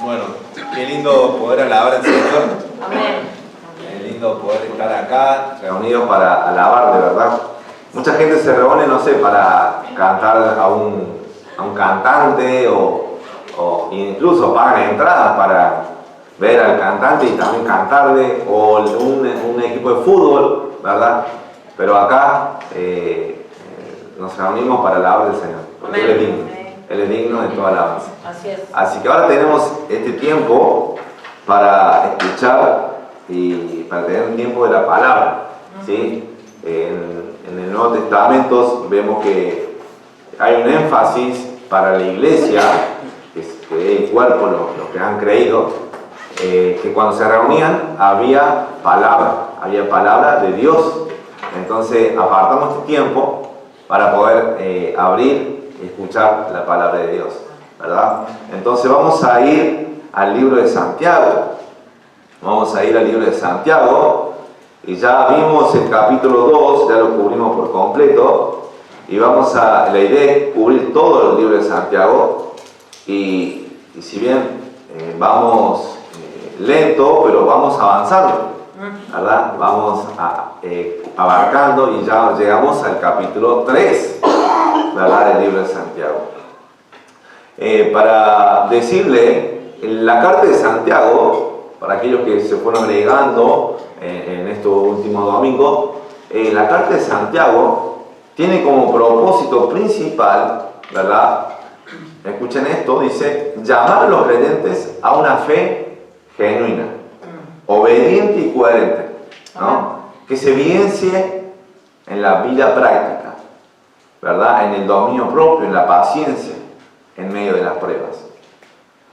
Bueno, qué lindo poder alabar al Señor. Amén. Qué lindo poder estar acá, reunidos para alabar, de verdad. Mucha gente se reúne, no sé, para cantar a un cantante o incluso pagan entradas para ver al cantante y también cantarle, o un equipo de fútbol, ¿verdad? Pero acá nos reunimos para alabar al Señor, porque Él es digno. Él es digno de toda alabanza. Así es. Así que ahora tenemos este tiempo para escuchar y para tener un tiempo de la palabra, ¿sí? En el Nuevo Testamento vemos que hay un énfasis para la iglesia, que es el cuerpo, los que han creído, que cuando se reunían había palabra de Dios. Entonces apartamos este tiempo para poder abrir y escuchar la palabra de Dios, ¿verdad? Entonces vamos a ir al libro de Santiago. Y ya vimos el capítulo 2, ya lo cubrimos por completo. Y la idea es cubrir todo el libro de Santiago. Y si bien vamos lento, pero vamos avanzando, ¿verdad? Vamos abarcando y ya llegamos al capítulo 3, ¿verdad? Del libro de Santiago. Para decirle, la carta de Santiago, para aquellos que se fueron agregando en estos últimos domingos, la carta de Santiago tiene como propósito principal, ¿verdad? Escuchen esto, dice, llamar a los creyentes a una fe genuina, obediente y coherente, ¿no? Que se evidencie en la vida práctica, ¿verdad? En el dominio propio, en la paciencia, en medio de las pruebas.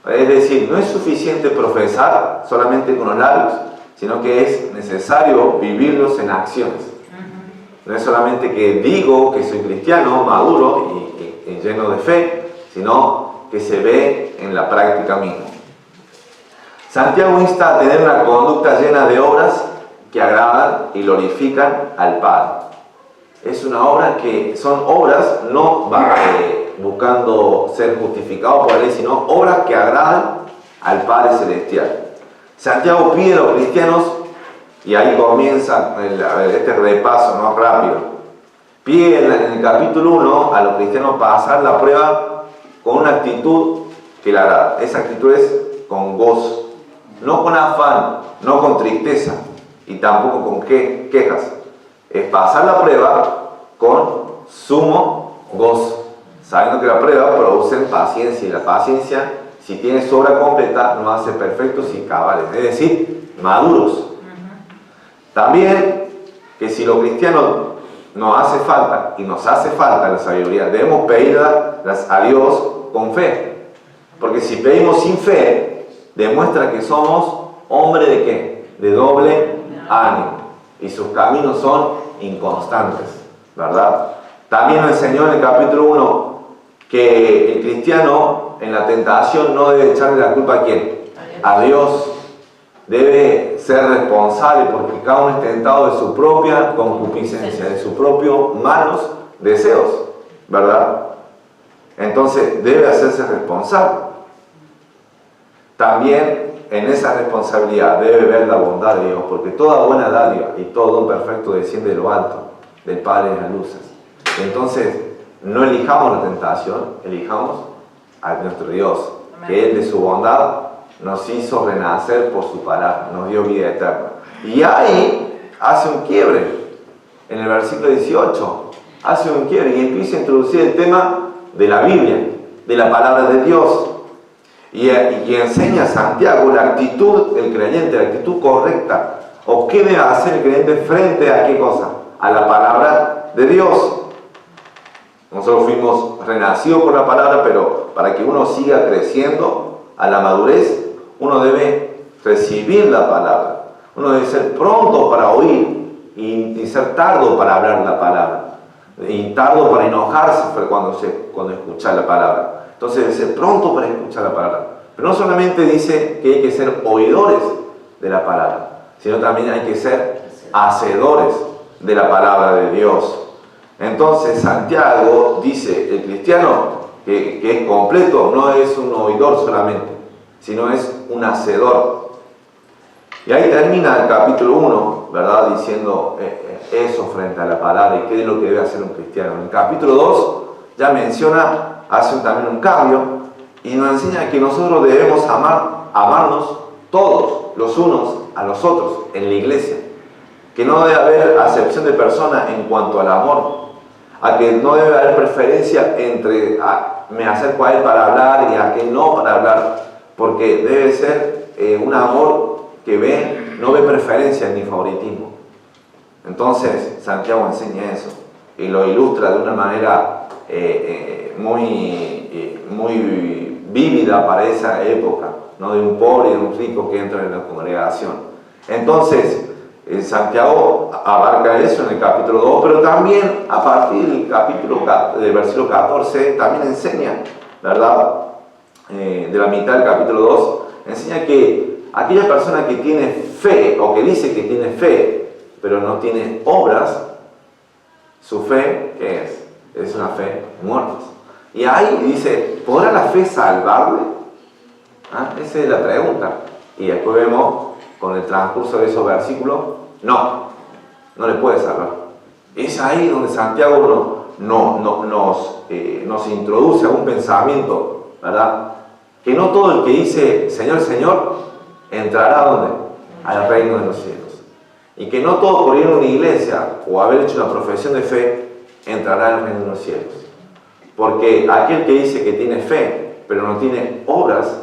Es decir, no es suficiente profesar solamente con los labios, sino que es necesario vivirlos en acciones. No es solamente que digo que soy cristiano, maduro y lleno de fe, sino que se ve en la práctica misma. Santiago insta a tener una conducta llena de obras que agradan y glorifican al Padre. Son obras no buscando ser justificados por la ley, sino obras que agradan al Padre Celestial. Santiago pide a los cristianos, y ahí comienza este repaso, ¿no? Rápido. Pide en el capítulo 1 a los cristianos pasar la prueba con una actitud que le agrada. Esa actitud es con gozo, no con afán, no con tristeza y tampoco con quejas. Es pasar la prueba con sumo gozo, sabiendo que la prueba produce paciencia, y la paciencia, si tiene su obra completa, nos hace perfectos y cabales, es decir, maduros. También que si los cristianos nos hace falta la sabiduría, debemos pedirla a Dios con fe, porque si pedimos sin fe, demuestra que somos hombres de ¿qué? De doble ánimo, y sus caminos son inconstantes, ¿verdad? También nos enseñó en el capítulo 1 que el cristiano en la tentación no debe echarle la culpa a ¿quién? A Dios. Debe ser responsable, porque cada uno es tentado de su propia concupiscencia, de sus propios malos deseos, ¿verdad? Entonces debe hacerse responsable. También en esa responsabilidad debe ver la bondad de Dios, porque toda buena dádiva y todo don perfecto desciende de lo alto, del Padre de las luces. Entonces, no elijamos la tentación, elijamos a nuestro Dios, que Él de su bondad nos hizo renacer por su palabra, nos dio vida eterna. Y ahí hace un quiebre, en el versículo 18, hace un quiebre y empieza a introducir el tema de la Biblia, de la palabra de Dios. Y enseña a Santiago la actitud del creyente, la actitud correcta, o qué debe hacer el creyente frente a qué cosa, a la palabra de Dios. Nosotros fuimos renacidos por la palabra, pero para que uno siga creciendo a la madurez, uno debe recibir la palabra, uno debe ser pronto para oír y ser tardo para hablar la palabra, y tardo para enojarse cuando escucha la palabra. Entonces debe ser pronto para escuchar la palabra. Pero no solamente dice que hay que ser oidores de la palabra, sino también hay que ser hacedores de la palabra de Dios. Entonces Santiago dice, el cristiano que es completo no es un oidor solamente, sino es un hacedor. Y ahí termina el capítulo 1, ¿verdad? Diciendo eso frente a la palabra y qué es lo que debe hacer un cristiano. En el capítulo 2 ya menciona, hace también un cambio y nos enseña que nosotros debemos amarnos todos, los unos a los otros, en la iglesia. Que no debe haber acepción de persona en cuanto al amor, a que no debe haber preferencia entre me acerco a él para hablar y a que no para hablar, porque debe ser un amor que no ve preferencia ni favoritismo. Entonces Santiago enseña eso y lo ilustra de una manera muy vívida para esa época, ¿no? De un pobre y de un rico que entra en la congregación. Entonces Santiago abarca eso en el capítulo 2, pero también a partir del versículo 14 también enseña, ¿verdad? De la mitad del capítulo 2, enseña que aquella persona que tiene fe, o que dice que tiene fe, pero no tiene obras, su fe, ¿qué es? Es una fe muerta. Y ahí dice, ¿podrá la fe salvarle? Esa es la pregunta. Y después vemos, con el transcurso de esos versículos, no le puede salvar. Es ahí donde Santiago nos introduce a un pensamiento, ¿verdad? Que no todo el que dice Señor, Señor, entrará ¿a dónde? Al reino de los cielos. Y que no todo por ir a una iglesia o haber hecho una profesión de fe entrará al reino de los cielos. Porque aquel que dice que tiene fe, pero no tiene obras,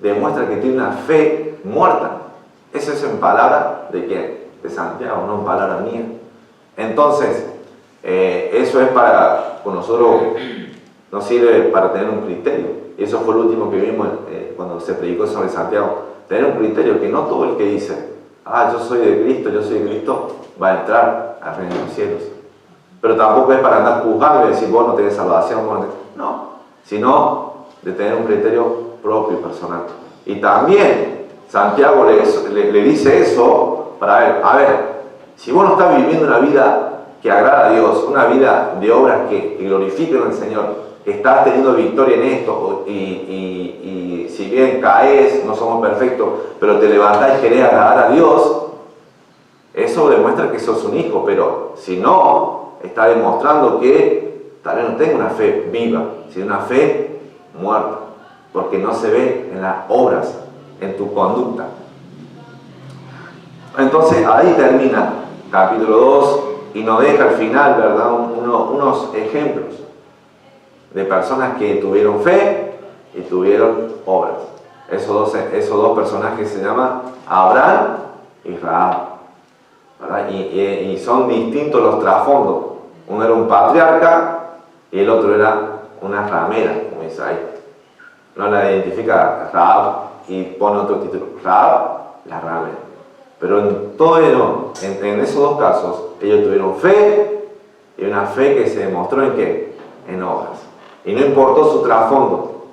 demuestra que tiene una fe muerta. Eso es en palabra de quién? De Santiago, no en palabra mía. Entonces, eso es con nosotros nos sirve para tener un criterio. Y eso fue lo último que vimos cuando se predicó sobre Santiago. Tener un criterio que no todo el que dice, yo soy de Cristo, va a entrar al reino de los cielos. Pero tampoco es para andar juzgando y decir, vos no tenés salvación, no, sino de tener un criterio propio y personal. Y también Santiago le dice eso para ver, si vos no estás viviendo una vida que agrada a Dios, una vida de obras que glorifiquen al Señor, que estás teniendo victoria en esto y si bien caes, no somos perfectos, pero te levantás y querés agradar a Dios, eso demuestra que sos un hijo, pero si no, está demostrando que tal vez no tenga una fe viva, sino una fe muerta, porque no se ve en las obras, en tu conducta. Entonces ahí termina capítulo 2 y nos deja al final, ¿verdad? Unos ejemplos de personas que tuvieron fe y tuvieron obras. Esos dos personajes se llaman Abraham y Rahab, ¿verdad? Y son distintos los trasfondos. Uno era un patriarca y el otro era una ramera, como dice ahí. No la identifica Rahab y pone otro título, Rahab, la ramera. Pero en esos dos casos, ellos tuvieron fe y una fe que se demostró ¿en qué? En obras. Y no importó su trasfondo,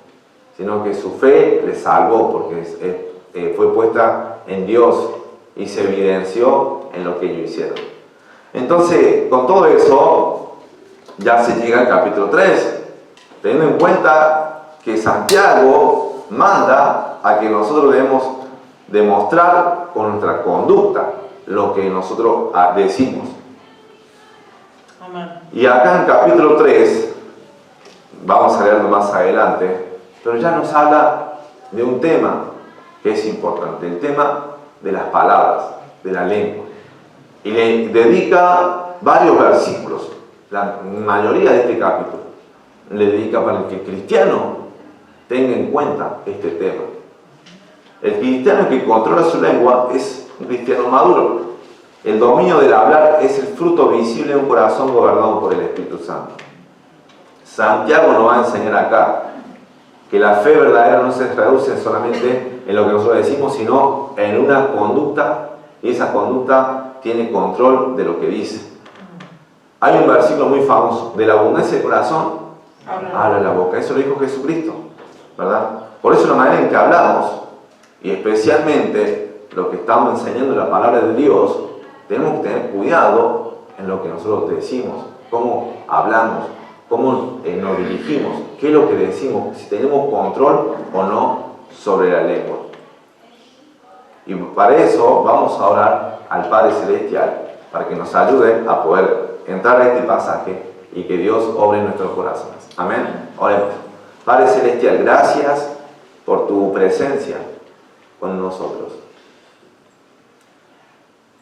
sino que su fe les salvó porque fue puesta en Dios y se evidenció en lo que ellos hicieron. Entonces, con todo eso, ya se llega al capítulo 3, teniendo en cuenta que Santiago manda a que nosotros debemos demostrar con nuestra conducta lo que nosotros decimos. Amén. Y acá en capítulo 3, vamos a leerlo más adelante, pero ya nos habla de un tema que es importante, el tema de las palabras, de la lengua. Y le dedica varios versículos, la mayoría de este capítulo, le dedica para que el cristiano tenga en cuenta este tema. El cristiano que controla su lengua es un cristiano maduro. El dominio del hablar es el fruto visible de un corazón gobernado por el Espíritu Santo. Santiago nos va a enseñar acá que la fe verdadera no se reduce solamente en lo que nosotros decimos, sino en una conducta, y esa conducta tiene control de lo que dice. Hay un versículo muy famoso, de la abundancia del corazón habla la boca. Eso lo dijo Jesucristo, ¿verdad? Por eso la manera en que hablamos, y especialmente lo que estamos enseñando en la palabra de Dios, tenemos que tener cuidado en lo que nosotros decimos, cómo hablamos, cómo nos dirigimos, qué es lo que decimos, si tenemos control o no sobre la lengua. Y para eso vamos a orar al Padre Celestial, para que nos ayude a poder entrar a este pasaje y que Dios obre en nuestros corazones. Amén. Oremos. Padre Celestial, gracias por tu presencia con nosotros.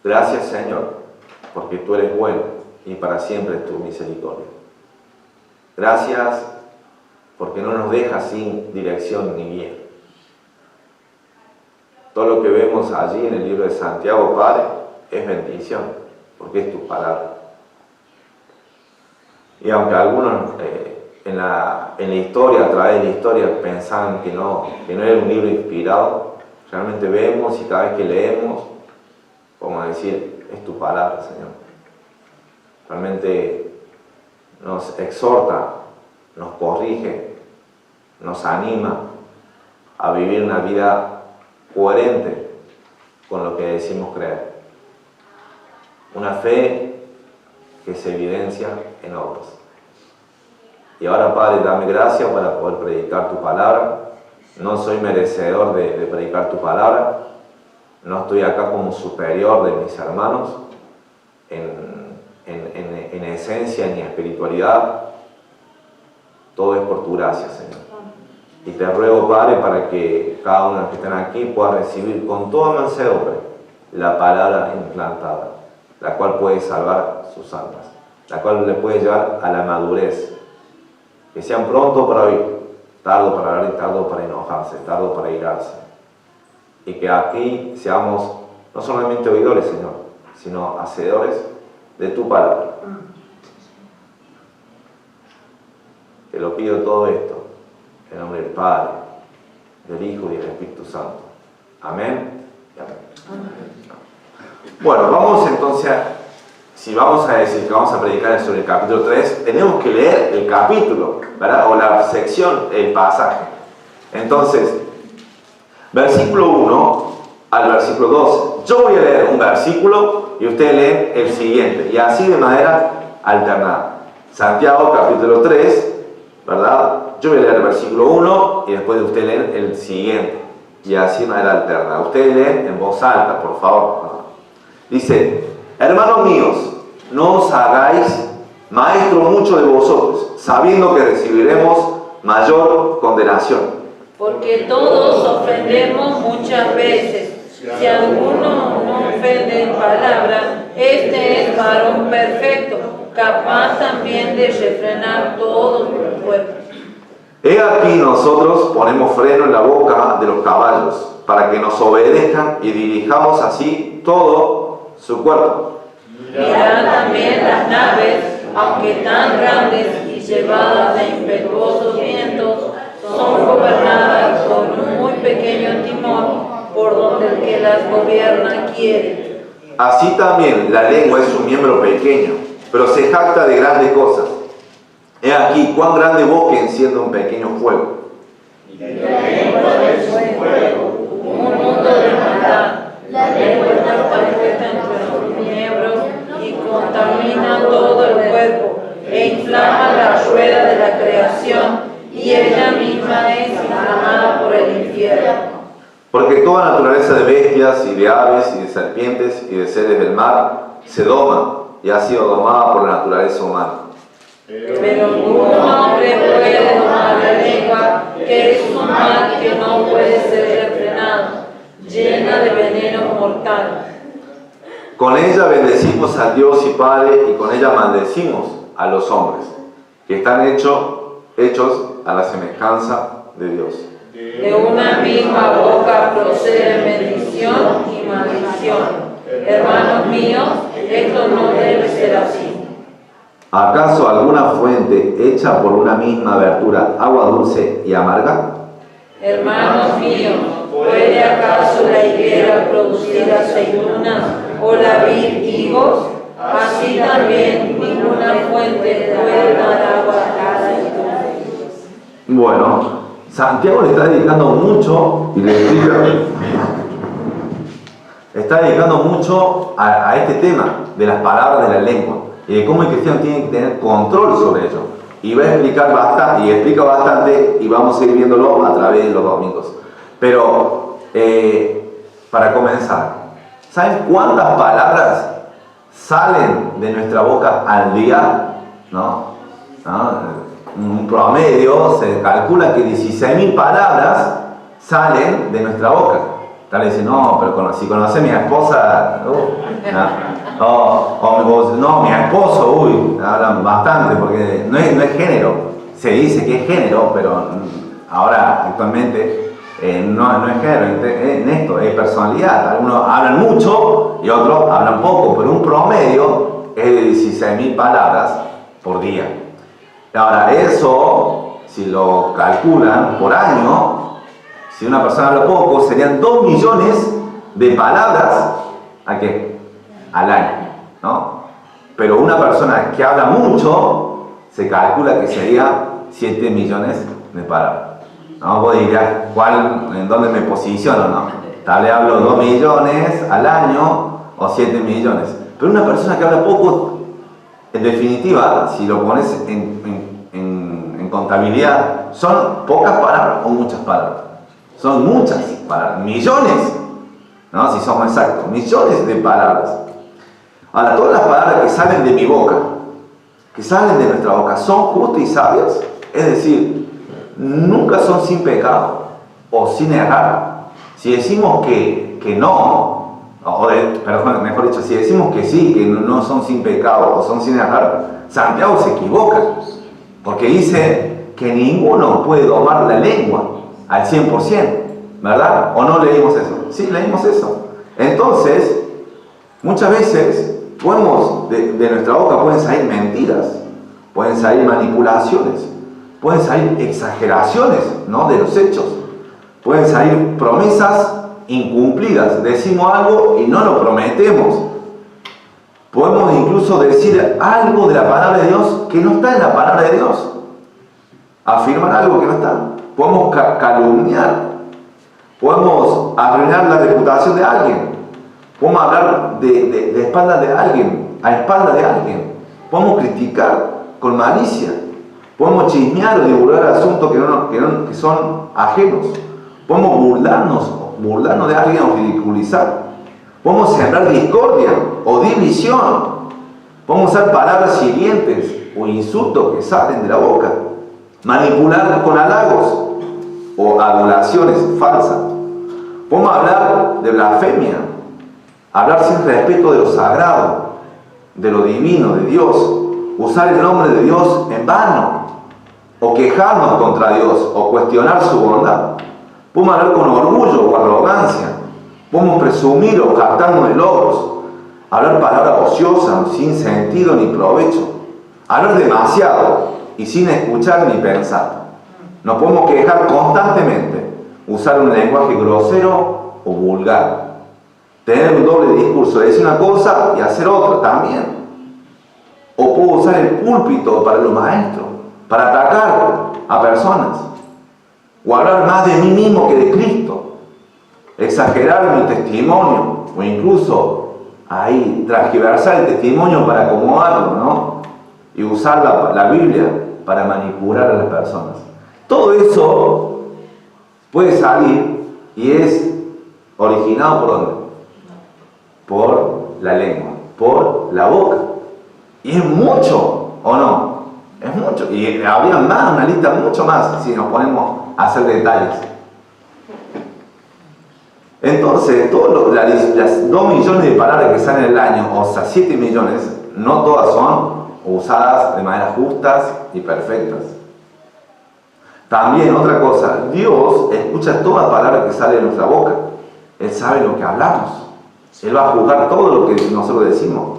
Gracias, Señor, porque tú eres bueno y para siempre es tu misericordia. Gracias porque no nos dejas sin dirección ni guía. Todo lo que vemos allí en el libro de Santiago, Padre, es bendición, porque es tu palabra. Y aunque algunos en la historia, a través de la historia, pensaban que no era un libro inspirado, realmente vemos y cada vez que leemos, podemos decir, es tu palabra, Señor. Realmente nos exhorta, nos corrige, nos anima a vivir una vida coherente con lo que decimos creer. Una fe que se evidencia en obras. Y ahora, Padre, dame gracia para poder predicar tu palabra. No soy merecedor de predicar tu palabra. No estoy acá como superior de mis hermanos en esencia ni espiritualidad. Todo es por tu gracia, Señor. Y te ruego, Padre, para que cada uno de los que están aquí pueda recibir con toda mansedumbre la palabra implantada, la cual puede salvar sus almas, la cual le puede llevar a la madurez. Que sean pronto para oír, tardo para hablar y tardo para enojarse, tardo para irarse. Y que aquí seamos no solamente oidores, Señor, sino hacedores de tu palabra. Te lo pido todo esto en nombre del Padre, del Hijo y del Espíritu Santo. Amén y amén. Bueno, vamos entonces si vamos a decir que vamos a predicar sobre el capítulo 3, tenemos que leer el capítulo, ¿verdad? O la sección, el pasaje. Entonces, versículo 1 al versículo 12. Yo voy a leer un versículo y ustedes leen el siguiente, y así de manera alternada. Santiago capítulo 3, ¿verdad? Yo voy a leer el versículo 1 y después de ustedes leen el siguiente, y así de manera alternada. Ustedes leen en voz alta, por favor. Dice: hermanos míos, no os hagáis maestros muchos de vosotros, sabiendo que recibiremos mayor condenación. Porque todos ofendemos muchas veces. Si alguno no ofende en palabra, este es varón perfecto, capaz también de refrenar todo el cuerpo. He aquí nosotros ponemos freno en la boca de los caballos, para que nos obedezcan y dirijamos así todo su cuerpo. Mirad también las naves, aunque tan grandes y llevadas de impetuosos vientos, son gobernadas con un muy pequeño timón, por donde el que las gobierna quiere. Así también la lengua es un miembro pequeño, pero se jacta de grandes cosas. He aquí cuán grande bosque enciende un pequeño fuego. La lengua es un fuego, un mundo de maldad. La lengua está puesta entre los miembros y contamina todo el cuerpo, e inflama la rueda de la creación, y ella misma es inflamada por el infierno. Porque toda naturaleza de bestias y de aves y de serpientes y de seres del mar se doma y ha sido domada por la naturaleza humana. Pero ningún hombre puede domar la lengua, que es un mal que no puede ser refrenado, llena de veneno mortal. Con ella bendecimos a Dios y Padre, y con ella maldecimos a los hombres, que están hechos a la semejanza de Dios. De una misma boca proceden bendición y maldición. Hermanos míos, esto no debe ser así. ¿Acaso alguna fuente hecha por una misma abertura agua dulce y amarga? Hermanos míos, ¿puede acaso la higuera producir aceitunas o la vid higos? Así también ninguna fuente puede dar agua aceitunas. Bueno, Santiago le está dedicando mucho, y le explica, está dedicando mucho a este tema de las palabras de la lengua y de cómo el cristiano tiene que tener control sobre ello. Y va a explicar bastante, y explica bastante, y vamos a ir viéndolo a través de los domingos. Pero, para comenzar, ¿saben cuántas palabras salen de nuestra boca al día? ¿No? Un promedio se calcula que 16.000 palabras salen de nuestra boca. Tal vez dice, no, pero si conoce a mi esposa, no, mi esposo, hablan bastante, porque no es género. Se dice que es género, pero ahora actualmente no es género, en esto es personalidad. Algunos hablan mucho y otros hablan poco, pero un promedio es de 16.000 palabras por día. Ahora, eso, si lo calculan por año, si una persona habla poco, serían 2 millones de palabras ¿a qué? Al año, ¿no? Pero una persona que habla mucho, se calcula que sería 7 millones de palabras. ¿No? Vos dirás, ¿en dónde me posiciono? ¿No? Tal vez hablo 2 millones al año o 7 millones. Pero una persona que habla poco, en definitiva, si lo pones en contabilidad, ¿son pocas palabras o muchas palabras? Son muchas palabras, millones, ¿no? Si somos exactos, millones de palabras. Ahora, todas las palabras que salen de mi boca, que salen de nuestra boca, ¿son justas y sabias? Es decir, nunca son sin pecado o sin errar. Si decimos que no, mejor dicho, si decimos que sí, que no son sin pecado o son sin errar, Santiago se equivoca, porque dice que ninguno puede domar la lengua al 100%, ¿verdad? ¿O no leímos eso? Sí, leímos eso. Entonces, muchas veces de nuestra boca pueden salir mentiras, pueden salir manipulaciones, pueden salir exageraciones, ¿no?, de los hechos, pueden salir promesas incumplidas. Decimos algo y no lo prometemos. Podemos incluso decir algo de la palabra de Dios que no está en la palabra de Dios. Afirmar algo que no está. Podemos calumniar. Podemos arruinar la reputación de alguien. Podemos hablar de espaldas de alguien, a espaldas de alguien. Podemos criticar con malicia. Podemos chismear o divulgar asuntos que son ajenos. Podemos burlarnos de alguien o ridiculizar. Podemos sembrar discordia o división. Podemos usar palabras hirientes o insultos que salen de la boca. Manipular con halagos o adulaciones falsas. Podemos hablar de blasfemia, hablar sin respeto de lo sagrado, de lo divino, de Dios, usar el nombre de Dios en vano, o quejarnos contra Dios, o cuestionar su bondad. Podemos hablar con orgullo o arrogancia, podemos presumir o jactarnos de logros, hablar palabras ociosas, sin sentido ni provecho, hablar demasiado y sin escuchar ni pensar. Nos podemos quejar constantemente, usar un lenguaje grosero o vulgar, tener un doble discurso, decir una cosa y hacer otra también. O puedo usar el púlpito para los maestros, para atacar a personas, o hablar más de mí mismo que de Cristo, exagerar mi testimonio, o incluso transgiversar el testimonio para acomodarlo, ¿no? Y usar la Biblia para manipular a las personas. Todo eso puede salir y es originado ¿por dónde? Por la lengua, por la boca. Y es mucho, ¿o no? Es mucho. Y habría más, una lista mucho más, si nos ponemos a hacer detalles. Entonces, las 2 millones de palabras que salen en el año, o sea, 7 millones, no todas son usadas de manera justas y perfectas. También, otra cosa, Dios escucha toda palabra que sale de nuestra boca. Él sabe lo que hablamos. Él va a juzgar todo lo que nosotros decimos.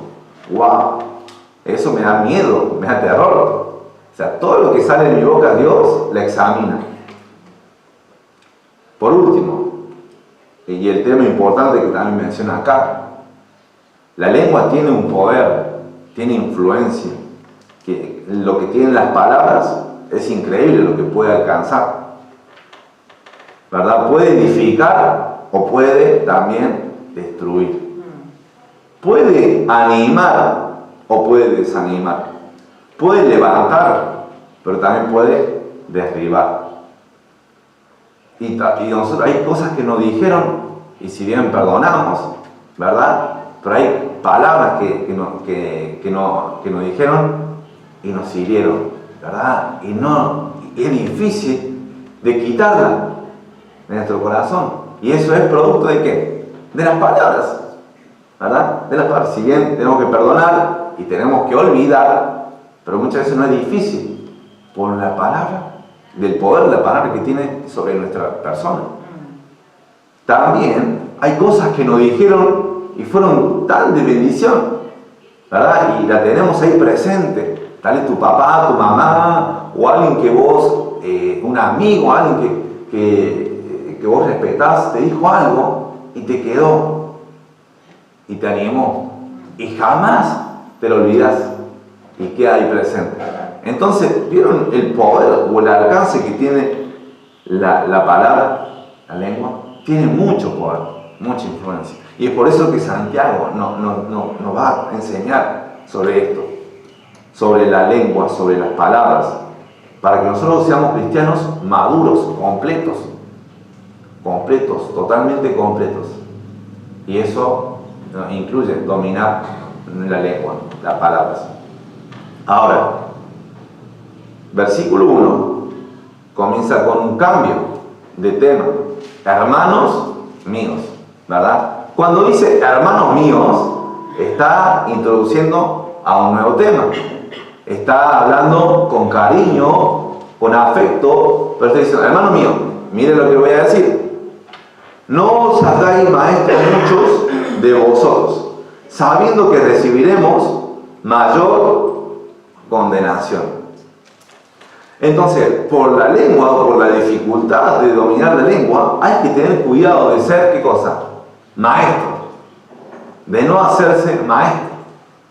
¡Wow! Eso me da miedo, me da terror. O sea, todo lo que sale de mi boca, Dios la examina. Por último, y el tema importante que también menciona acá, la lengua tiene un poder, tiene influencia. Que lo que tienen las palabras es increíble lo que puede alcanzar, ¿verdad? Puede edificar o puede también destruir. Puede animar o puede desanimar. Puede levantar, pero también puede derribar. Y nosotros hay cosas que nos dijeron, y si bien perdonamos, ¿verdad? Pero hay palabras que nos dijeron y nos hirieron, ¿verdad? Y es difícil de quitarla de nuestro corazón. Y eso es producto ¿de qué? De las palabras, ¿verdad? De las palabras. Si bien tenemos que perdonar y tenemos que olvidar, pero muchas veces no es difícil por la palabra, del poder de la palabra que tiene sobre nuestra persona. También hay cosas que nos dijeron y fueron tan de bendición, ¿verdad? Y la tenemos ahí presente. Tal vez tu papá, tu mamá, o alguien que vos, un amigo, alguien que vos respetás, te dijo algo y te quedó y te animó. Y jamás te lo olvidas y queda ahí presente. Entonces, ¿vieron el poder o el alcance que tiene la palabra, la lengua? Tiene mucho poder, mucha influencia. Y es por eso que Santiago nos va a enseñar sobre esto, sobre la lengua, sobre las palabras, para que nosotros seamos cristianos maduros, completos, totalmente completos. Y eso incluye dominar la lengua, las palabras. Ahora, versículo 1 comienza con un cambio de tema. Hermanos míos, ¿verdad? Cuando dice hermanos míos, está introduciendo a un nuevo tema. Está hablando con cariño, con afecto, pero está diciendo, hermano mío, mire lo que voy a decir. No os hagáis maestros muchos de vosotros, sabiendo que recibiremos mayor condenación. Entonces, por la lengua o por la dificultad de dominar la lengua, hay que tener cuidado de ser, ¿qué cosa? Maestro. De no hacerse maestro.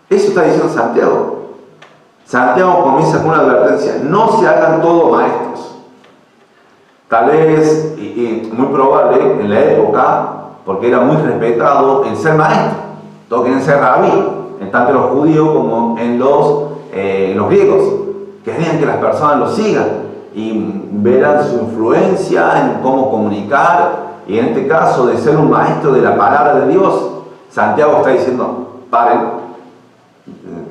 Eso está diciendo Santiago. Santiago comienza con una advertencia: no se hagan todos maestros. Tal vez, y muy probable en la época, porque era muy respetado el ser maestro. Todos quieren ser rabí, en tanto los judíos como en los griegos. Querían que las personas lo sigan y verán su influencia en cómo comunicar. Y en este caso, de ser un maestro de la palabra de Dios, Santiago está diciendo: paren,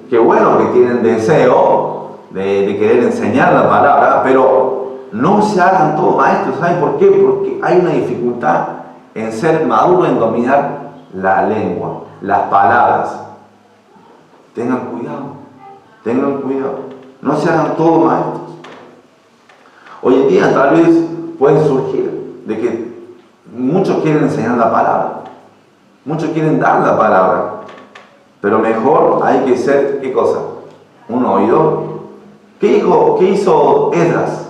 qué bueno que tienen deseo de querer enseñar la palabra, pero no se hagan todos maestros. ¿Saben por qué? Porque hay una dificultad en ser maduro, en dominar la lengua, las palabras. Tengan cuidado. No se hagan todos maestros. Hoy en día tal vez puede surgir de que muchos quieren enseñar la palabra, muchos quieren dar la palabra, pero mejor hay que ser, ¿qué cosa? Un oidor. ¿Qué hizo Esdras?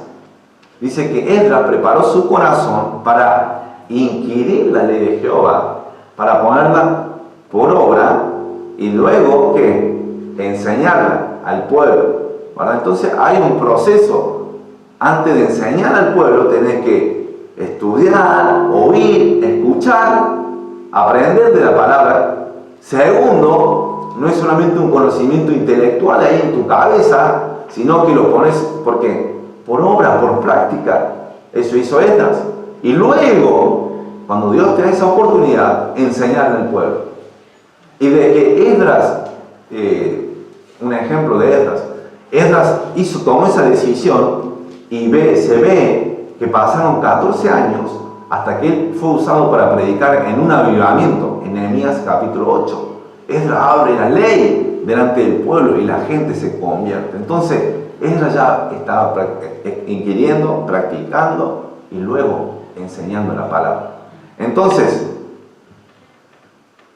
Dice que Esdras preparó su corazón para inquirir la ley de Jehová, para ponerla por obra y luego, ¿qué? Enseñarla al pueblo. ¿Verdad? Entonces hay un proceso. Antes de enseñar al pueblo tenés que estudiar, oír, escuchar, aprender de la palabra. Segundo, no es solamente un conocimiento intelectual ahí en tu cabeza, sino que lo pones, ¿por qué? Por obra, por práctica. Eso hizo Esdras. Y luego, cuando Dios te da esa oportunidad, enseñarle al pueblo. Y de que Esdras, un ejemplo de Esdras tomó esa decisión y se ve que pasaron 14 años hasta que él fue usado para predicar en un avivamiento, en Nehemías capítulo 8. Esdras abre la ley delante del pueblo y la gente se convierte. Entonces, Esdras ya estaba inquiriendo, practicando y luego enseñando la palabra. Entonces,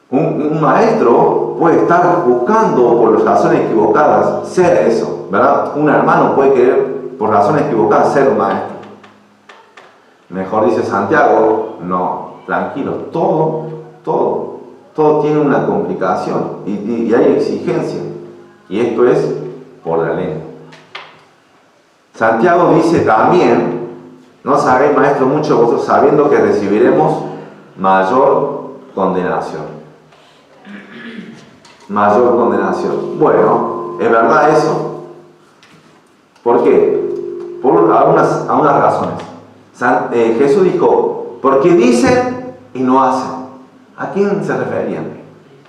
un maestro puede estar buscando por razones equivocadas ser eso, ¿verdad? Un hermano puede querer por razones equivocadas ser un maestro. Mejor dice Santiago, no, tranquilo, todo tiene una complicación y hay exigencia. Y esto es por la lengua. Santiago dice también: no os hagáis maestros muchos vosotros, sabiendo que recibiremos mayor condenación. Mayor condenación. Bueno, ¿es verdad eso? ¿Por qué? Por algunas razones. Jesús dijo, porque dicen y no hacen. ¿A quién se referían?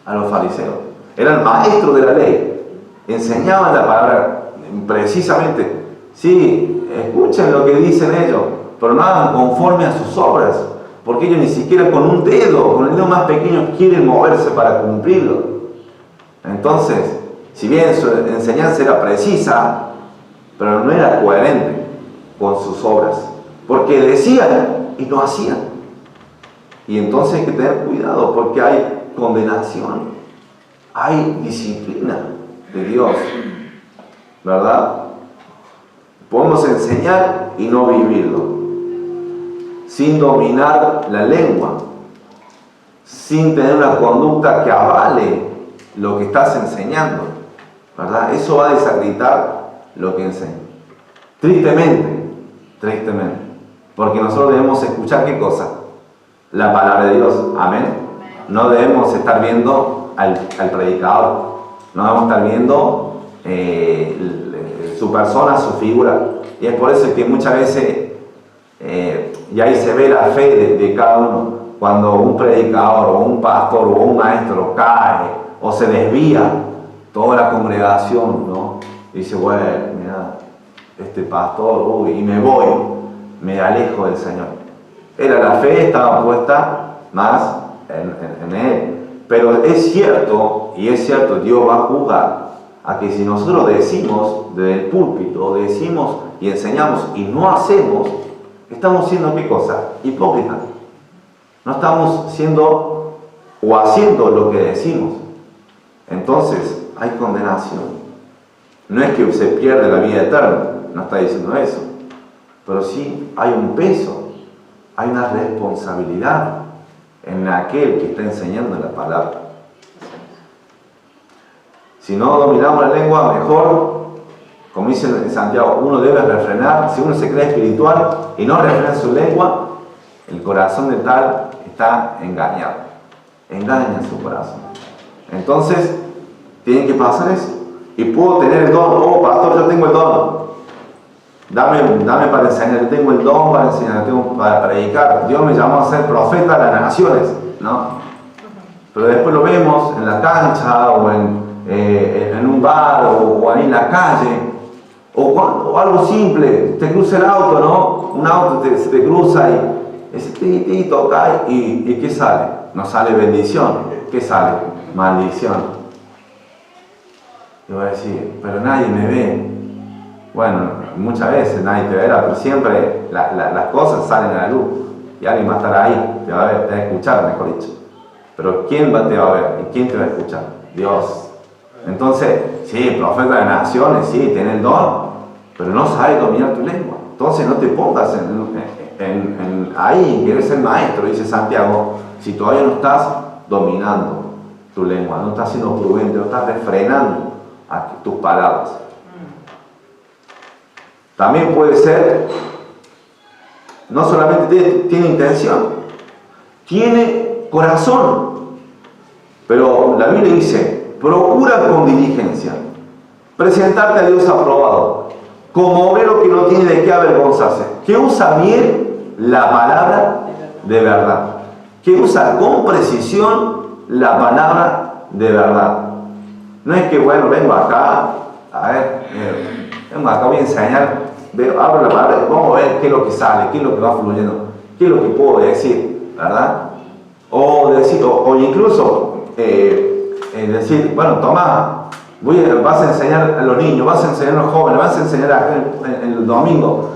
A los fariseos. Eran maestros de la ley. Enseñaban la palabra precisamente. Sí, escuchen lo que dicen ellos, pero no hagan conforme a sus obras. Porque ellos ni siquiera con un dedo, con el dedo más pequeño, quieren moverse para cumplirlo. Entonces, si bien su enseñanza era precisa, pero no era coherente con sus obras. Porque decían y no hacían. Y entonces hay que tener cuidado porque hay condenación, hay disciplina de Dios, ¿verdad? Podemos enseñar y no vivirlo, sin dominar la lengua, sin tener una conducta que avale lo que estás enseñando, ¿verdad? Eso va a desacreditar lo que enseña. Tristemente, porque nosotros debemos escuchar ¿qué cosa? La palabra de Dios, amén. No debemos estar viendo al predicador, no debemos estar viendo su persona, su figura. Y es por eso que muchas veces, y ahí se ve la fe de cada uno, cuando un predicador o un pastor o un maestro cae o se desvía, toda la congregación, ¿no? Dice, bueno, mira, este pastor, y me voy, me alejo del Señor. La fe estaba puesta más en Él. Pero es cierto, Dios va a juzgar a que si nosotros decimos desde el púlpito, decimos y enseñamos y no hacemos, estamos siendo ¿qué cosa? Hipócritas. No estamos siendo o haciendo lo que decimos. Entonces hay condenación. No es que se pierde la vida eterna, no está diciendo eso. Pero sí hay un peso, hay una responsabilidad en aquel que está enseñando la palabra. Si no dominamos la lengua, mejor, como dice en Santiago, uno debe refrenar. Si uno se cree espiritual y no refrena su lengua, el corazón de tal está engañado. Engaña su corazón. Entonces, tiene que pasar eso. Y puedo tener el don. Oh, pastor, yo tengo el don. Dame para enseñar. Yo tengo el don para enseñar, tengo para predicar. Dios me llamó a ser profeta de las naciones, ¿no? Pero después lo vemos en la cancha o en un bar o ahí en la calle o algo simple, te cruza el auto, ¿no? Un auto se te cruza y ese tito cae y ¿qué sale? No sale bendición, ¿qué sale? Maldición. Y voy a decir, pero nadie me ve. Bueno, muchas veces nadie te verá, pero siempre las cosas salen a la luz y alguien va a estar ahí, te va a ver, te va a escuchar, mejor dicho. Pero ¿quién te va a ver y quién te va a escuchar? Dios. Entonces, sí, profeta de naciones, sí, tiene el don, pero no sabe dominar tu lengua. Entonces no te pongas ahí, quieres ser maestro, dice Santiago, si todavía no estás dominando tu lengua, no estás siendo prudente, no estás refrenando tus palabras. También puede ser, no solamente tiene intención, tiene corazón, pero la Biblia dice, procura con diligencia presentarte a Dios aprobado, como obrero que no tiene de qué avergonzarse, que usa bien la palabra de verdad, que usa con precisión la palabra de verdad. No es que, bueno, vengo acá, a ver, vengo acá, voy a enseñar, abro la palabra, vamos a ver qué es lo que sale, qué es lo que va fluyendo, qué es lo que puedo decir, ¿verdad? O incluso decir, bueno, toma, vas a enseñar a los niños, vas a enseñar a los jóvenes, vas a enseñar en el domingo,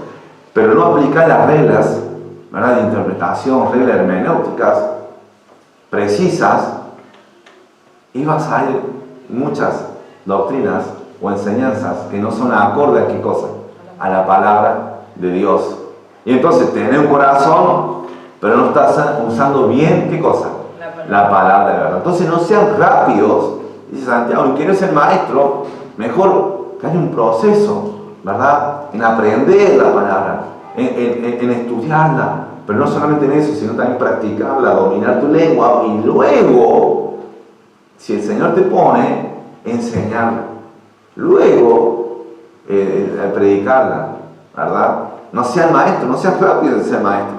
pero no aplicar las reglas, ¿verdad?, de interpretación, reglas hermenéuticas precisas, y vas a ir muchas doctrinas o enseñanzas que no son acorde a qué cosa, a la palabra de Dios. Y entonces tenés un corazón, pero no estás usando bien qué cosa, la palabra de verdad. Entonces no sean rápidos, dice Santiago, y quieres ser maestro, mejor que haya un proceso, ¿verdad?, en aprender la palabra, en estudiarla, pero no solamente en eso, sino también practicarla, dominar tu lengua, y luego, si el Señor te pone, enseñarla, luego predicarla, ¿verdad? No sean maestros, no sean rápidos de ser maestros.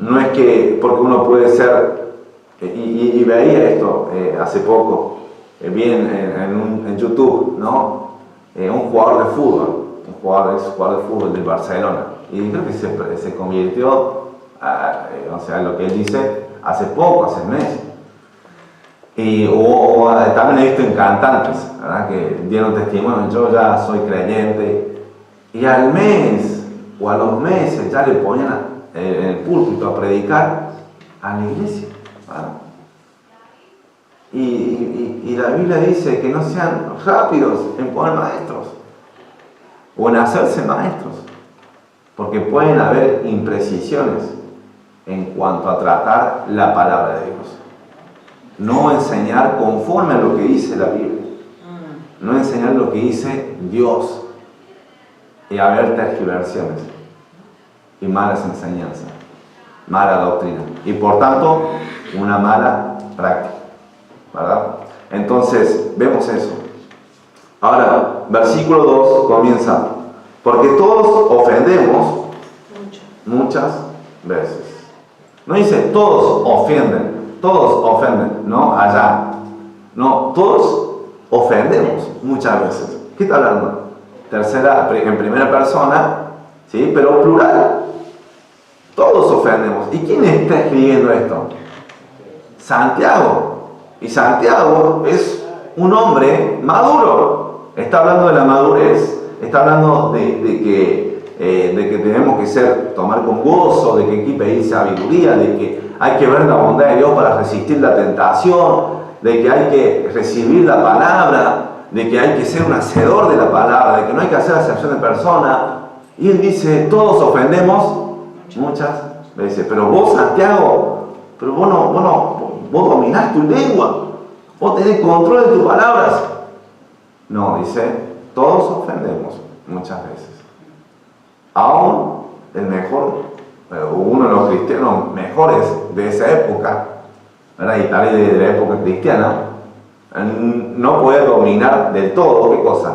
No es que porque uno puede ser, y veía esto hace poco, vi en YouTube, ¿no? Un jugador de fútbol, es jugador de fútbol del Barcelona, y creo que se convirtió, o sea, lo que él dice, hace poco, hace meses. Y también he visto en cantantes, ¿verdad? Que dieron testimonio, yo ya soy creyente, y al mes o a los meses ya le ponían en el púlpito a predicar a la iglesia, ¿verdad? Y la Biblia dice que no sean rápidos en poner maestros o en hacerse maestros, porque pueden haber imprecisiones en cuanto a tratar la palabra de Dios. No enseñar conforme a lo que dice la Biblia, no enseñar lo que dice Dios, y haber tergiversiones y malas enseñanzas, mala doctrina, y por tanto una mala práctica, ¿verdad? Entonces vemos eso. Ahora, versículo 2 comienza: porque todos ofendemos muchas veces. No dice todos ofenden, no allá. No, todos ofendemos muchas veces. ¿Qué está hablando? En primera persona, ¿sí? Pero plural. Todos ofendemos. ¿Y quién está escribiendo esto? Santiago. Y Santiago es un hombre maduro. Está hablando de la madurez. Está hablando de que tenemos que tomar con gozo, de que hay que pedir sabiduría, de que hay que ver la bondad de Dios para resistir la tentación, de que hay que recibir la palabra, de que hay que ser un hacedor de la palabra, de que no hay que hacer acepción de persona. Y él dice, todos ofendemos muchas veces. Pero vos, Santiago, pero vos dominás tu lengua, vos tenés control de tus palabras. No, dice, todos ofendemos muchas veces. Aún el mejor, uno de los cristianos mejores de esa época, ¿verdad? Y tal vez de la época cristiana, no puede dominar del todo, ¿qué cosa?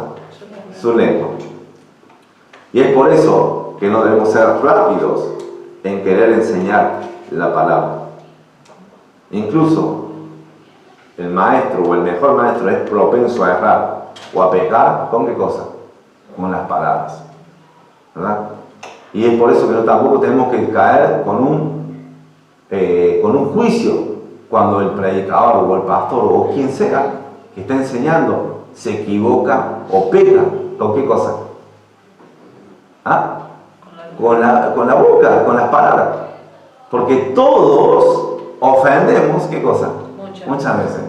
Su lengua. Y es por eso que no debemos ser rápidos en querer enseñar la palabra. Incluso el maestro o el mejor maestro es propenso a errar o a pecar, ¿con qué cosa? Con las palabras, ¿verdad? Y es por eso que tampoco tenemos que caer con un juicio cuando el predicador o el pastor o quien sea que está enseñando se equivoca o peca. ¿Con qué cosa? ¿Ah? Con la boca, con las palabras. Porque todos ofendemos, ¿qué cosa? Muchas veces.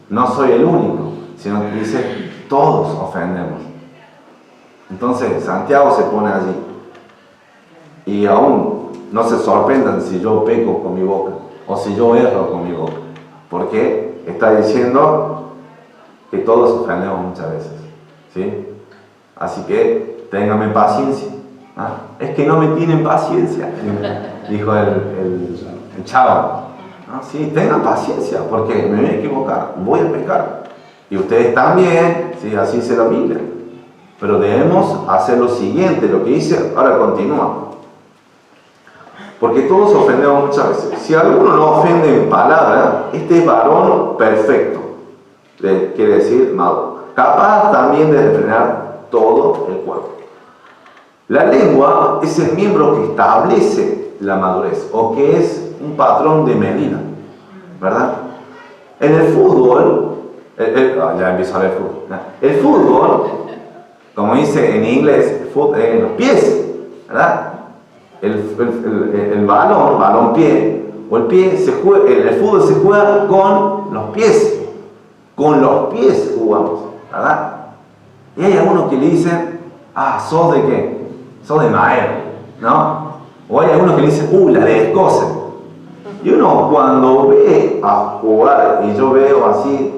No soy el único, sino que dice, todos ofendemos. Entonces, Santiago se pone allí. Y aún no se sorprendan si yo peco con mi boca o si yo erro con mi boca. Porque está diciendo que todos ofendemos muchas veces, ¿sí? Así que ténganme paciencia. ¿Ah? Es que no me tienen paciencia, dijo el chavo. ¿Ah? Sí, tengan paciencia porque me voy a equivocar, voy a pecar. Y ustedes también, ¿sí? Así dice la Biblia. Pero debemos hacer lo siguiente, lo que dice, ahora continúa. Porque todos ofendemos muchas veces. Si alguno no ofende en palabra, este es varón perfecto. Quiere decir maduro. Capaz también de refrenar todo el cuerpo. La lengua es el miembro que establece la madurez, o que es un patrón de medida, ¿verdad? En el fútbol, ya empiezo a ver fútbol. El fútbol, como dice en inglés, en los pies, ¿verdad? El balón pie, o el pie el fútbol se juega con los pies. Con los pies jugamos, ¿verdad? Y hay algunos que le dicen, ¿sos de qué? Sos de madera, ¿no? O hay algunos que le dicen, la descosen. Y uno cuando ve a jugar, y yo veo así,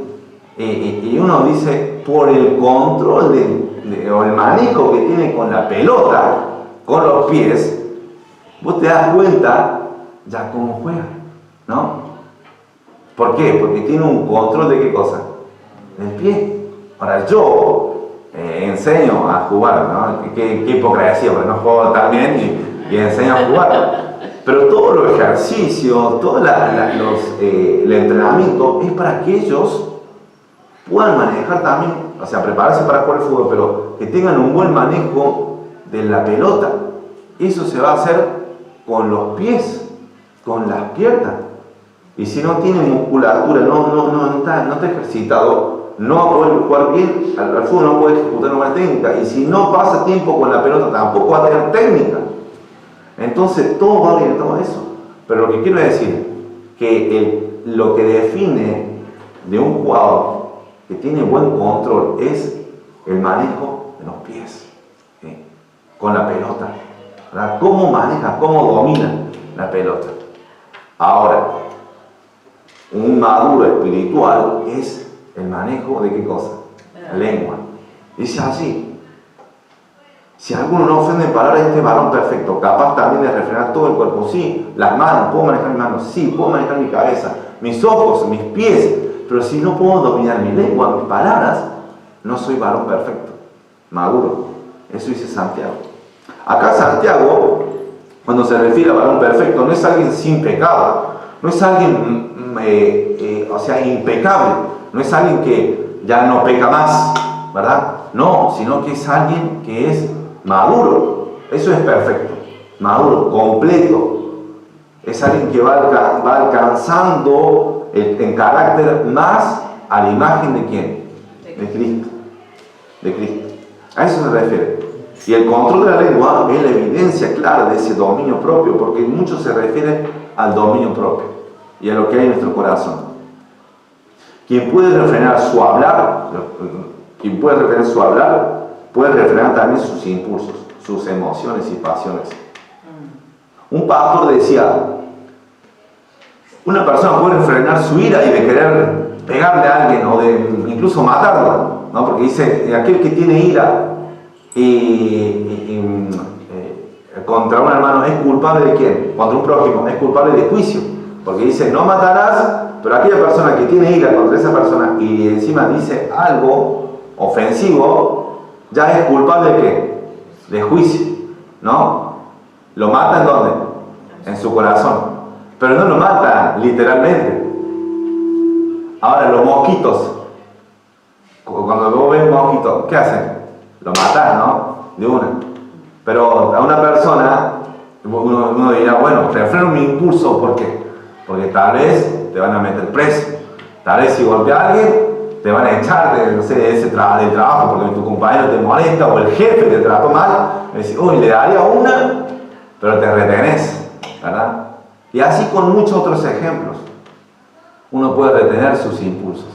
y uno dice, por el control o el manejo que tiene con la pelota, con los pies, vos te das cuenta ya cómo juega, ¿no? ¿Por qué? Porque tiene un control de qué cosa, del pie. Ahora yo, en enseño a jugar, ¿no? Qué hipocresía, porque no juego tan bien y enseño a jugar. Pero todos los ejercicios, todo el entrenamiento es para que ellos puedan manejar también, o sea, prepararse para jugar al fútbol, pero que tengan un buen manejo de la pelota. Eso se va a hacer con los pies, con las piernas. Y si no tiene musculatura, no está ejercitado, no va a poder jugar bien al fútbol, no puede ejecutar una buena técnica. Y si no pasa tiempo con la pelota, tampoco va a tener técnica. Entonces todo va orientado a eso. Pero lo que quiero decir, que lo que define de un jugador que tiene buen control es el manejo de los pies, ¿sí? Con la pelota, ¿verdad? Cómo maneja, cómo domina la pelota. Ahora, un maduro espiritual es el manejo de qué cosa, la lengua. Dice así: si alguno no ofende en palabras, este varón perfecto, capaz también de refrenar todo el cuerpo. Sí, las manos, puedo manejar mis manos, sí, puedo manejar mi cabeza, mis ojos, mis pies, pero si no puedo dominar mi lengua, mis palabras, no soy varón perfecto, maduro. Eso dice Santiago. Acá Santiago, cuando se refiere a varón perfecto, no es alguien sin pecado, no es alguien, impecable, no es alguien que ya no peca más, ¿verdad? No, sino que es alguien que es maduro. Eso es perfecto, maduro, completo. Es alguien que va alcanzando en carácter más a la imagen de ¿quién? De Cristo. De Cristo. A eso se refiere. Y el control de la lengua es la evidencia clara de ese dominio propio, porque mucho se refiere al dominio propio y a lo que hay en nuestro corazón. Quien puede refrenar su hablar, puede refrenar también sus impulsos, sus emociones y pasiones. Un pastor decía: una persona puede refrenar su ira y de querer pegarle a alguien o de incluso matarlo, ¿no? Porque dice, aquel que tiene ira contra un hermano es culpable de ¿quién? Contra un prójimo es culpable de juicio, porque dice no matarás, pero aquella persona que tiene ira contra esa persona y encima dice algo ofensivo, ya es culpable de ¿qué? De juicio, ¿no? ¿Lo mata en dónde? En su corazón, pero no lo mata literalmente. Ahora los mosquitos, cuando vos ves un mosquito, ¿qué hacen? Lo matan, ¿no? De una. Pero a una persona, uno dirá, bueno, refreno mi impulso, ¿por qué? Porque tal vez te van a meter preso, tal vez si golpea a alguien, te van a echar del trabajo porque tu compañero te molesta o el jefe te trató mal, y decís, uy, le daría una, pero te retenés, ¿verdad? Y así con muchos otros ejemplos, uno puede retener sus impulsos.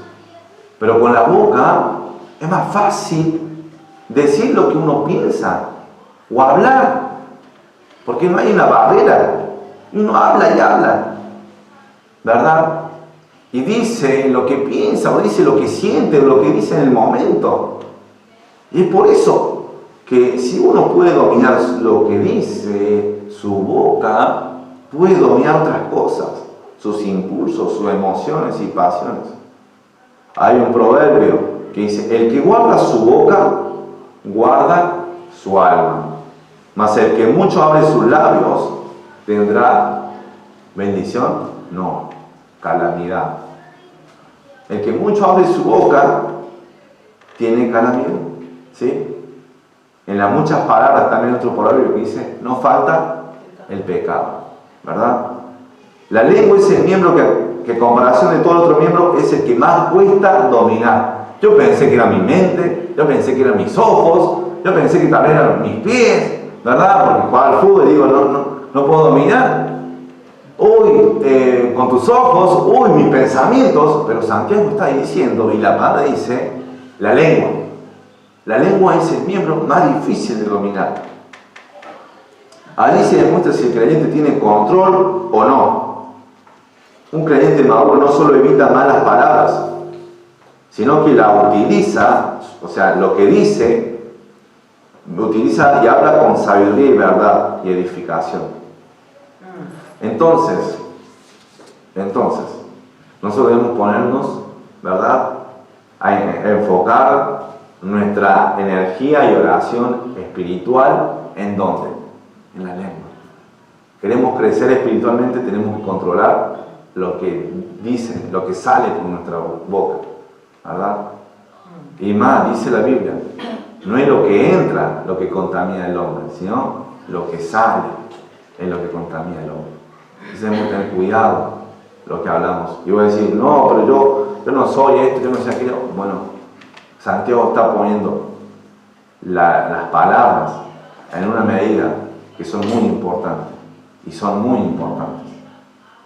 Pero con la boca es más fácil decir lo que uno piensa o hablar, porque no hay una barrera, uno habla y habla, ¿verdad? Y dice lo que piensa o dice lo que siente o lo que dice en el momento. Y es por eso que si uno puede dominar lo que dice, su boca puede dominar otras cosas, sus impulsos, sus emociones y pasiones. Hay un proverbio que dice: el que guarda su boca, guarda su alma, mas el que mucho abre sus labios, ¿tendrá bendición? No, calamidad. El que mucho abre su boca, tiene calamidad, ¿sí? En las muchas palabras también otro proverbio que dice: no falta el pecado, ¿verdad? La lengua es el miembro que en comparación de todo el otro miembro es el que más cuesta dominar. Yo pensé que era mi mente, yo pensé que eran mis ojos, yo pensé que también eran mis pies, ¿verdad? Porque jugaba al fútbol y digo, no puedo dominar. Uy, con tus ojos, uy, mis pensamientos. Pero Santiago está diciendo, y la palabra dice, la lengua. La lengua es el miembro más difícil de dominar. Ahí se demuestra si el creyente tiene control o no. Un creyente maduro no solo evita malas palabras, sino que la utiliza, o sea, lo que dice, lo utiliza y habla con sabiduría y verdad y edificación. Entonces, nosotros debemos ponernos, ¿verdad?, a enfocar nuestra energía y oración espiritual, ¿en dónde? En la lengua. Queremos crecer espiritualmente, tenemos que controlar lo que dice, lo que sale por nuestra boca, ¿verdad? Y más, dice la Biblia, no es lo que entra lo que contamina al hombre, sino lo que sale es lo que contamina al hombre. Entonces debemos tener cuidado lo que hablamos. Y voy a decir, no, pero yo no soy esto, yo no soy aquello. Bueno, Santiago está poniendo las palabras en una medida que son muy importantes. Y son muy importantes.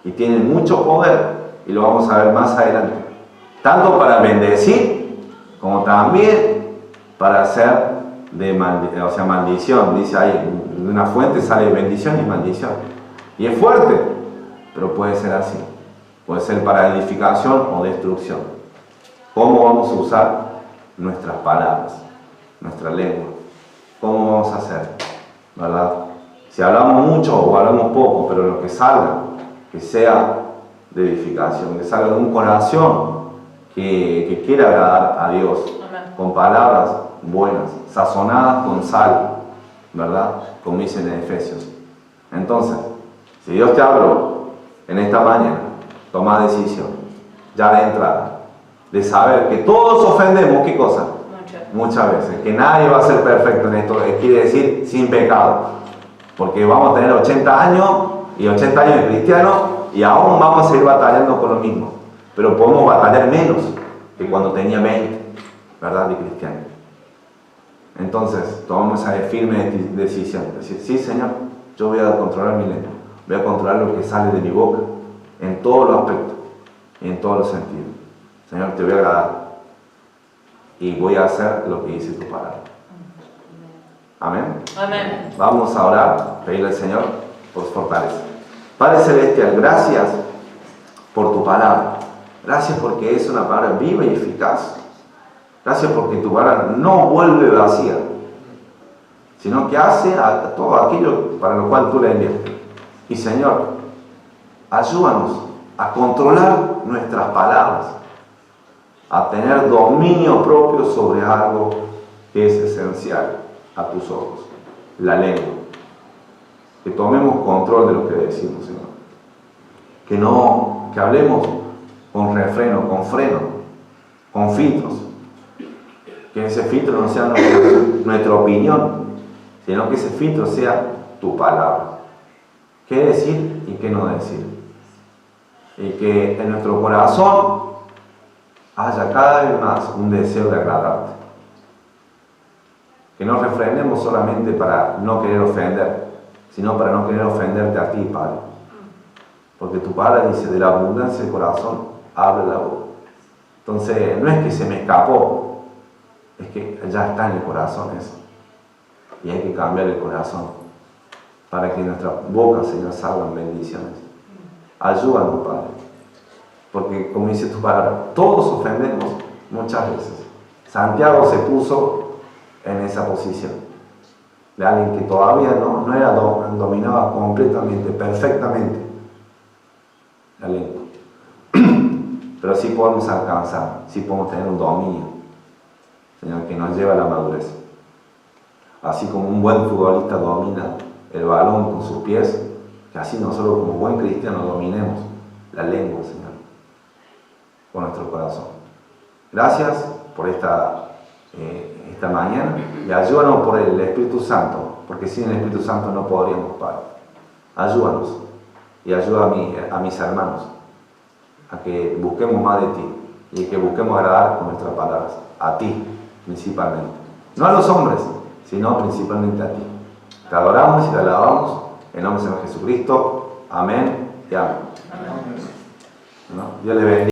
Y tienen mucho poder. Y lo vamos a ver más adelante. Tanto para bendecir, como también para hacer maldición. Dice ahí, de una fuente sale bendición y maldición. Y es fuerte, pero puede ser así. Puede ser para edificación o destrucción. ¿Cómo vamos a usar nuestras palabras, nuestra lengua? ¿Cómo vamos a hacer? ¿Verdad? Si hablamos mucho o hablamos poco, pero lo que salga, que sea de edificación, que salga de un corazón que quiera agradar a Dios, con palabras buenas, sazonadas con sal, ¿verdad? Como dicen en Efesios. Entonces, si Dios te habló en esta mañana, toma decisión, ya de entrada, de saber que todos ofendemos, ¿qué cosa? Muchas veces, que nadie va a ser perfecto en esto, quiere decir sin pecado. Porque vamos a tener 80 años y 80 años de cristiano y aún vamos a seguir batallando con lo mismo. Pero podemos batallar menos que cuando tenía 20, ¿verdad? De cristiano. Entonces, tomamos esa firme decisión. Decir, sí, Señor, yo voy a controlar mi lengua. Voy a controlar lo que sale de mi boca en todos los aspectos y en todos los sentidos. Señor, te voy a agradar y voy a hacer lo que dice tu palabra. Amén. Amén. Vamos a orar, pedirle al Señor por su fortaleza. Padre Celestial, gracias por tu palabra. Gracias porque es una palabra viva y eficaz. Gracias porque tu palabra no vuelve vacía, sino que hace a todo aquello para lo cual tú la enviaste. Y Señor, ayúdanos a controlar nuestras palabras, a tener dominio propio sobre algo que es esencial a tus ojos, la lengua. Que tomemos control de lo que decimos, Señor. Que hablemos con refreno, con freno, con filtros. Que ese filtro no sea nuestra opinión, sino que ese filtro sea tu palabra. ¿Qué decir y qué no decir? Y que en nuestro corazón haya cada vez más un deseo de agradarte. Que no refrenemos solamente para no querer ofender, sino para no querer ofenderte a ti, Padre. Porque tu palabra dice, de la abundancia del corazón, habla la boca. Entonces, no es que se me escapó, es que ya está en el corazón eso. Y hay que cambiar el corazón para que en nuestra boca, Señor, salgan bendiciones. Ayúdanos, Padre. Porque, como dice tu palabra, todos ofendemos muchas veces. Santiago se puso en esa posición de alguien que todavía no era dominaba completamente, perfectamente la lengua. Pero sí podemos alcanzar, sí podemos tener un dominio, Señor, que nos lleva a la madurez. Así como un buen futbolista domina el balón con sus pies, que así nosotros como buen cristiano dominemos la lengua, Señor, con nuestro corazón. Gracias por esta mañana y ayúdanos por el Espíritu Santo, porque sin el Espíritu Santo no podríamos, Padre. Ayúdanos y ayuda a mis hermanos a que busquemos más de ti y que busquemos agradar con nuestras palabras, a ti principalmente, no a los hombres, sino principalmente a ti. Te adoramos y te alabamos en nombre de Jesucristo. Amén y amén. Amén. ¿No? Dios le bendiga.